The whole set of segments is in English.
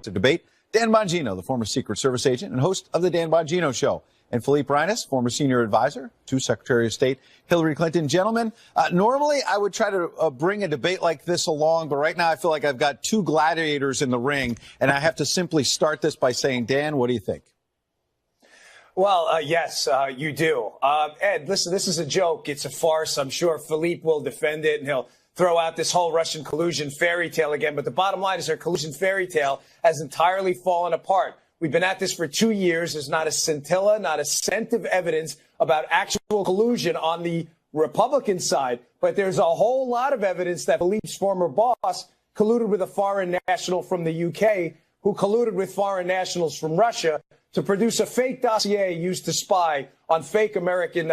to debate Dan Bongino, the former Secret Service agent and host of the Dan Bongino Show, and Philippe Reines, former senior advisor to Secretary of State Hillary Clinton. Gentlemen, normally I would try to bring a debate like this along, but right now I feel like I've got two gladiators in the ring, and I have to simply start this by saying, Dan, what do you think? Well, yes, you do. Ed, listen, this is a joke. It's a farce. I'm sure Philippe will defend it, and he'll throw out this whole Russian collusion fairy tale again. But the bottom line is our collusion fairy tale has entirely fallen apart. We've been at this for 2 years. There's not a scintilla, not a cent of evidence about actual collusion on the Republican side. But there's a whole lot of evidence that Philippe's former boss colluded with a foreign national from the UK who colluded with foreign nationals from Russia to produce a fake dossier used to spy on fake American,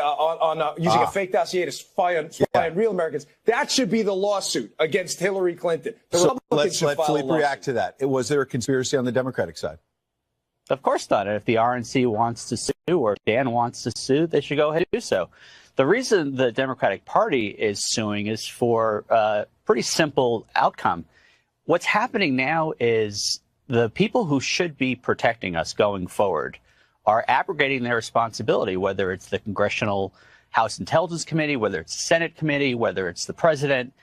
using a fake dossier to spy on real Americans. That should be the lawsuit against Hillary Clinton. So let's let Philippe react to that. Was there a conspiracy on the Democratic side? Of course not. And if the RNC wants to sue or Dan wants to sue, they should go ahead and do so. The reason the Democratic Party is suing is for a pretty simple outcome. What's happening now is the people who should be protecting us going forward are abrogating their responsibility, whether it's the Congressional House Intelligence Committee, whether it's the Senate Committee, whether it's the president.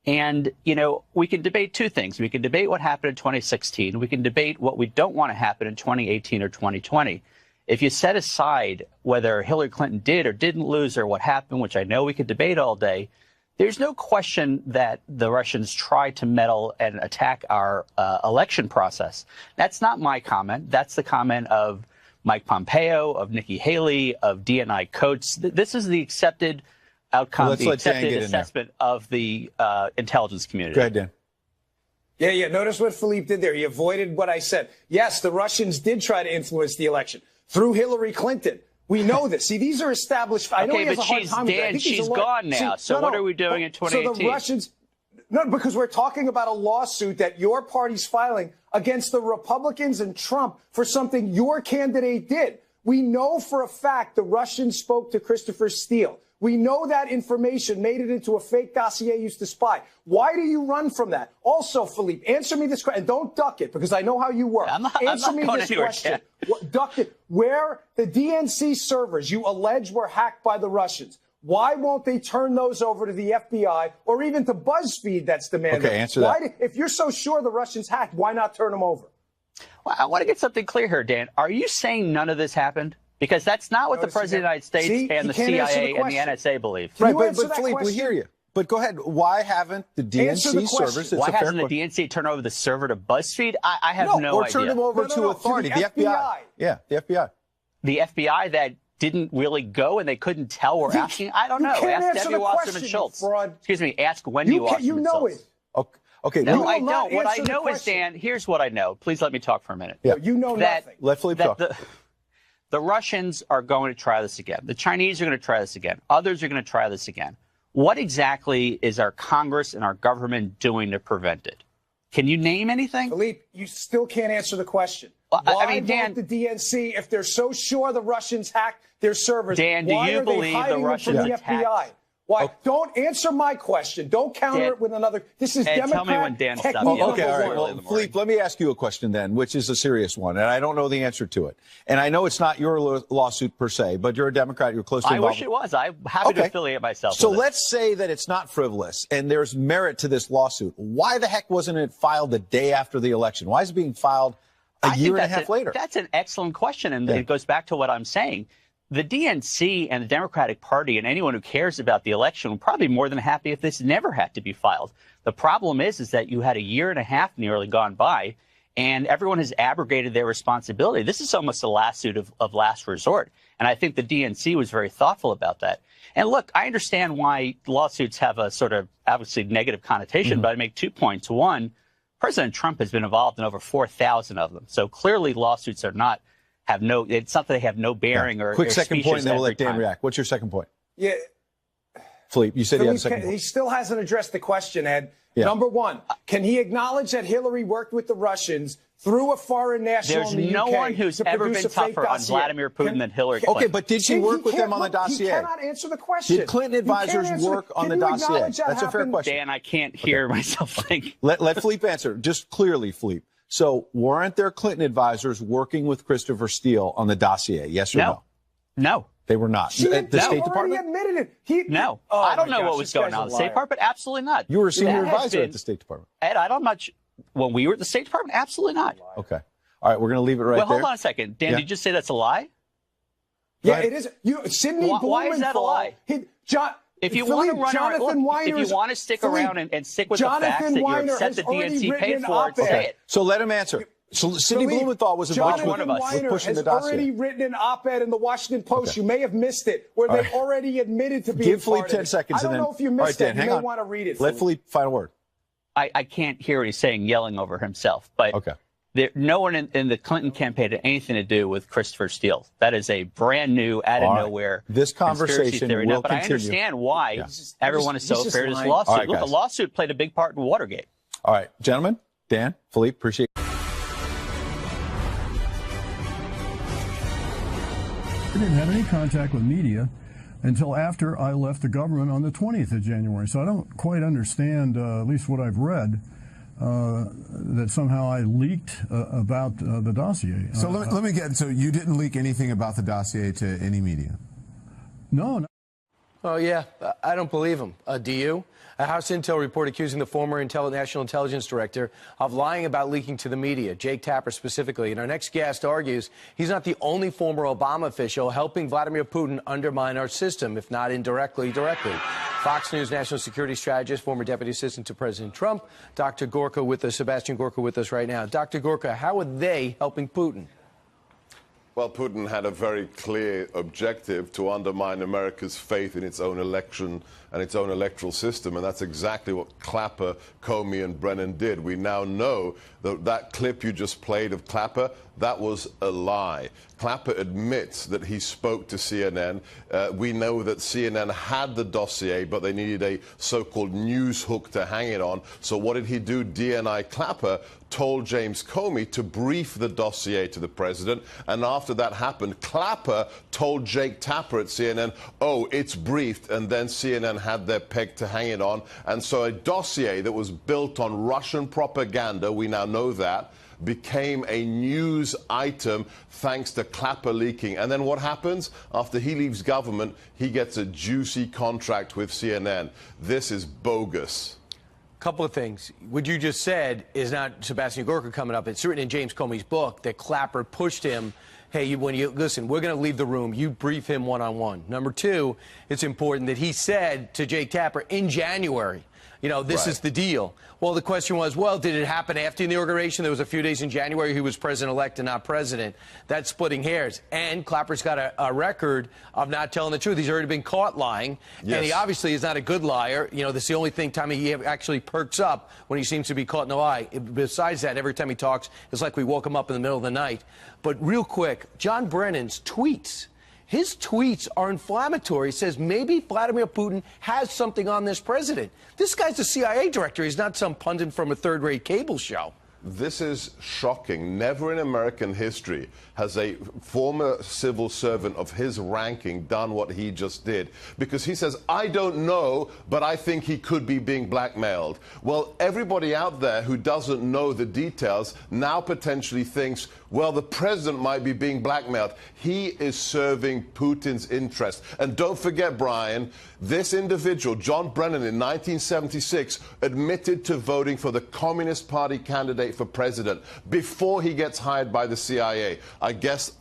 And, you know, we can debate two things. We can debate what happened in 2016. We can debate what we don't want to happen in 2018 or 2020. If you set aside whether Hillary Clinton did or didn't lose or what happened, which I know we could debate all day, there's no question that the Russians tried to meddle and attack our election process. That's not my comment. That's the comment of Mike Pompeo, of Nikki Haley, of DNI Coates. This is the accepted outcome, the accepted assessment of the intelligence community. Go ahead, Dan. Yeah. Notice what Philippe did there. He avoided what I said. Yes, the Russians did try to influence the election through Hillary Clinton. We know this. See, these are established. I know he has a hard time with that. I think she's gone now. So what are we doing in 2018? So the Russians, no, because we're talking about a lawsuit that your party's filing against the Republicans and Trump for something your candidate did. We know for a fact the Russians spoke to Christopher Steele. We know that information made it into a fake dossier used to spy. Why do you run from that? Also, Philippe, answer me this question. And don't duck it, because I know how you work. Answer me this question. Duck it. Where the DNC servers you allege were hacked by the Russians, why won't they turn those over to the FBI or even to BuzzFeed that's demanding? Okay, answer that. If you're so sure the Russians hacked, why not turn them over? Well, I want to get something clear here, Dan. Are you saying none of this happened? Because that's not what the President of the United States and the CIA and the NSA believe. Right, but Philippe, we hear you. But go ahead. Why haven't the DNC servers? Why hasn't the DNC turned over the server to BuzzFeed? I have no idea. Or turned them over to authority, the FBI. Yeah, the FBI. The FBI that didn't really go and they couldn't tell we're asking? I don't know. Ask Debbie Wasserman Schultz. Excuse me, ask Wendy Wasserman Schultz. You know it. Okay. No, I don't. What I know is, Dan, here's what I know. Please let me talk for a minute. Yeah. You know nothing. Let Philippe talk. The Russians are going to try this again. The Chinese are going to try this again. Others are going to try this again. What exactly is our Congress and our government doing to prevent it? Can you name anything? Philippe, you still can't answer the question. Why Dan, vote the DNC if they're so sure the Russians hacked their servers? Dan, do you believe the Russians attacked? Why? Don't answer my question. Don't counter it with another. This is Democrat. Tell me when Dan stops. Okay, all right. Well, Philippe, let me ask you a question then, which is a serious one, and I don't know the answer to it. And I know it's not your lawsuit per se, but you're a Democrat. You're closely involved. I wish it was. I'm happy to affiliate myself So with let's say that it's not frivolous and there's merit to this lawsuit. Why the heck wasn't it filed the day after the election? Why is it being filed a year and a half later? That's an excellent question, and it goes back to what I'm saying. The DNC and the Democratic Party and anyone who cares about the election will probably be more than happy if this never had to be filed. The problem is that you had a year and a half nearly gone by, and everyone has abrogated their responsibility. This is almost a lawsuit of last resort, and I think the DNC was very thoughtful about that. And look, I understand why lawsuits have a sort of obviously negative connotation, but I make 2 points. One, President Trump has been involved in over 4,000 of them, so clearly lawsuits are not. It's not that they have no bearing or quick second point, and then we'll let Dan react. What's your second point? Yeah. Philippe, you said you had a second point. He still hasn't addressed the question, Ed. Yeah. Number one, can he acknowledge that Hillary worked with the Russians through a foreign national There's in the UK? There's no one who's ever been tougher on Vladimir Putin than Hillary Clinton. Okay, but did she work with them on the dossier? He cannot answer the question. Did Clinton advisors work on the dossier? That's a fair question. Dan, I can't hear myself think. Let Philippe answer. Just clearly, Philippe. So weren't there Clinton advisors working with Christopher Steele on the dossier? Yes or no? No. They were not. At the State Department? Admitted it. No. Oh, I don't know gosh, what was going on at the State Department. Absolutely not. You were a senior That has advisor been- at the State Department. Ed, I don't much. When we were at the State Department, absolutely not. Okay. All right, we're going to leave it right Well, there. hold on a second. Dan, Yeah. did you just say that's a lie? Yeah, it is. Sidney Why is that a lie? If you want to stick around and stick with the facts that you're upset the DNC paid for it, say it. So let him answer. So Sidney Blumenthal was involved with pushing the dossier. Already written an op-ed in the Washington Post. Okay. You may have missed it, where they already admitted to being Give Philippe 10 seconds. I don't know if you missed it. You may want to read it. Let Philippe final word. I can't hear what he's saying, yelling over himself. But no one in the Clinton campaign had anything to do with Christopher Steele. That is a brand new, out of nowhere. This conversation will continue. But I understand why everyone is so afraid of this lawsuit. Right, look, the lawsuit played a big part in Watergate. All right, gentlemen, Dan, Philippe, appreciate it. I didn't have any contact with media until after I left the government on the 20th of January. So I don't quite understand, at least what I've read, that somehow I leaked about the dossier. So let me get, so you didn't leak anything about the dossier to any media? No. Oh, yeah. I don't believe him. Do you? A House Intel report accusing the former National Intelligence Director of lying about leaking to the media, Jake Tapper specifically. And our next guest argues he's not the only former Obama official helping Vladimir Putin undermine our system, if not indirectly, directly. Fox News national security strategist, former deputy assistant to President Trump, Dr. Gorka with us, Sebastian Gorka with us right now. Dr. Gorka, how are they helping Putin? Well, Putin had a very clear objective to undermine America's faith in its own election and its own electoral system, and that's exactly what Clapper, Comey, and Brennan did. We now know that that clip you just played of Clapper, that was a lie. Clapper admits that he spoke to CNN. We know that CNN had the dossier, but they needed a so-called news hook to hang it on. So what did he do? DNI Clapper told James Comey to brief the dossier to the president. And after that happened, Clapper told Jake Tapper at CNN, oh, it's briefed. And then CNN had their peg to hang it on. And so a dossier that was built on Russian propaganda, we now know that, became a news item thanks to Clapper leaking. And then what happens? After he leaves government, he gets a juicy contract with CNN. This is bogus. Couple of things. What you just said is not Sebastian Gorka coming up. It's written in James Comey's book that Clapper pushed him. Hey, when you listen, we're going to leave the room. You brief him one-on-one. Number two, it's important that he said to Jake Tapper in January, you know, this is the deal. Well, the question was, well, did it happen after the inauguration? There was a few days in January he was president-elect and not president. That's splitting hairs. And Clapper's got a record of not telling the truth. He's already been caught lying. Yes. And he obviously is not a good liar. You know, this is the only time he actually perks up when he seems to be caught in a lie. Besides that, every time he talks, it's like we woke him up in the middle of the night. But real quick, John Brennan's tweets. His tweets are inflammatory. He says maybe Vladimir Putin has something on this president. This guy's the CIA director. He's not some pundit from a third-rate cable show. This is shocking. Never in American history has a former civil servant of his ranking done what he just did. Because he says, I don't know, but I think he could be being blackmailed. Well, everybody out there who doesn't know the details now potentially thinks, well, the president might be being blackmailed. He is serving Putin's interest. And don't forget, Brian, this individual, John Brennan, in 1976, admitted to voting for the Communist Party candidate for president before he gets hired by the CIA. I guess